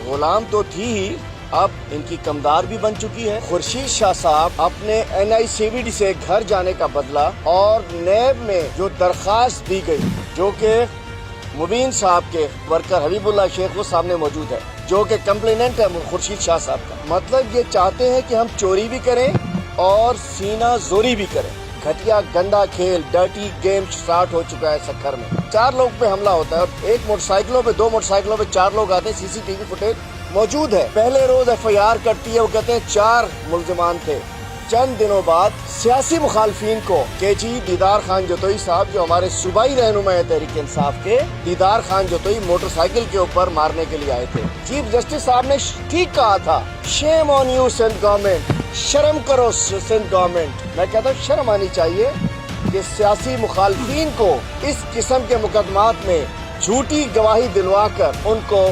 غلام تو تھی ہی، اب ان کی کمدار بھی بن چکی ہے۔ خورشید شاہ صاحب اپنے NICVD سے گھر جانے کا بدلہ اور نیب میں جو درخواست دی گئی، جو کہ مبین صاحب کے ورکر حبیب اللہ شیخ وہ سامنے موجود ہے، جو کہ کمپلیننٹ ہے خورشید شاہ صاحب کا، مطلب یہ چاہتے ہیں کہ ہم چوری بھی کریں اور سینہ زوری بھی کریں۔ گھٹیا گندا کھیل، ڈرٹی گیم سٹارٹ ہو چکا ہے سکھر میں۔ 4 لوگ پہ حملہ ہوتا ہے اور 1 موٹر سائیکلوں پہ 2 موٹر سائیکلوں پہ 4 لوگ آتے ہیں۔ CCTV فوٹیج موجود ہے۔ پہلے روز FIR کرتی ہے، وہ کہتے ہیں 4 ملزمان تھے۔ چند دنوں بعد سیاسی مخالفین کو KG دیدار خان جوتوئی صاحب، جو ہمارے صوبائی رہنما ہے تحریک انصاف کے، دیدار خان جوتوئی موٹر سائیکل کے اوپر مارنے کے لیے آئے تھے۔ چیف جسٹس صاحب نے ٹھیک کہا تھا، شیم آن یو سندھ گورنمنٹ، شرم کرو سندھ گورنمنٹ۔ میں کہتا ہوں شرم آنی چاہیے کہ سیاسی مخالفین کو اس قسم کے مقدمات میں جھوٹی گواہی دلوا کر ان کو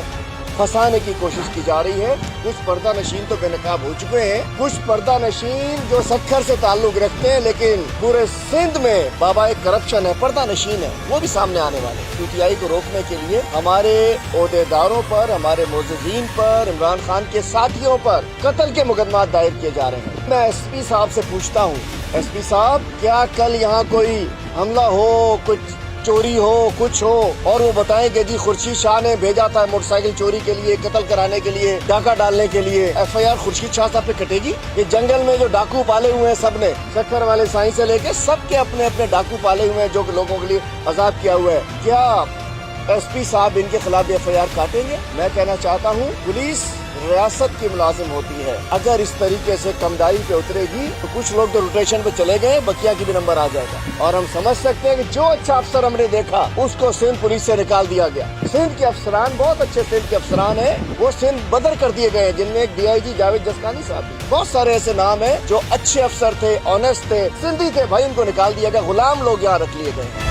پھنسانے کی کوشش کی جا رہی ہے۔ کچھ پردہ نشین تو بے نقاب ہو چکے ہیں، کچھ پردہ نشین جو سکھر سے تعلق رکھتے ہیں لیکن پورے سندھ میں بابا کرپشن ہے، پردہ نشین ہے، وہ بھی سامنے آنے والے۔ PTI کو روکنے کے لیے ہمارے عہدیداروں پر، ہمارے معززین پر، عمران خان کے ساتھیوں پر قتل کے مقدمات دائر کیے جا رہے ہیں۔ میں SP صاحب سے پوچھتا ہوں، SP صاحب کیا کل یہاں کوئی حملہ ہو، کچھ چوری ہو، کچھ ہو، اور وہ بتائیں کہ جی خورشید شاہ نے بھیجا تھا موٹر سائیکل چوری کے لیے، قتل کرانے کے لیے، ڈاکہ ڈالنے کے لیے، FIR خورشید شاہ صاحب پہ کٹے گی؟ یہ جنگل میں جو ڈاکو پالے ہوئے ہیں سب نے، سکھر والے سائیں سے لے کے سب کے اپنے اپنے ڈاکو پالے ہوئے ہیں جو کہ لوگوں کے لیے عذاب کیا ہوا ہے، کیا SP صاحب ان کے خلاف FIR کاٹیں گے؟ میں کہنا چاہتا ہوں پولیس ریاست کی ملازم ہوتی ہے، اگر اس طریقے سے کمداری پہ اترے گی تو کچھ لوگ تو روٹیشن پہ چلے گئے، بقیہ کی بھی نمبر آ جائے گا، اور ہم سمجھ سکتے ہیں کہ جو اچھا افسر ہم نے دیکھا اس کو سندھ پولیس سے نکال دیا گیا۔ سندھ کے افسران بہت اچھے سندھ کے افسران ہیں، وہ سندھ بدر کر دیے گئے، جن میں ایک DIG جاوید جسکانی صاحب بھی، بہت سارے ایسے نام ہیں جو اچھے افسر تھے، آنیسٹ تھے، سندھی تھے، بھائی ان کو نکال دیا گیا، غلام لوگ یہاں رکھ لیے گئے۔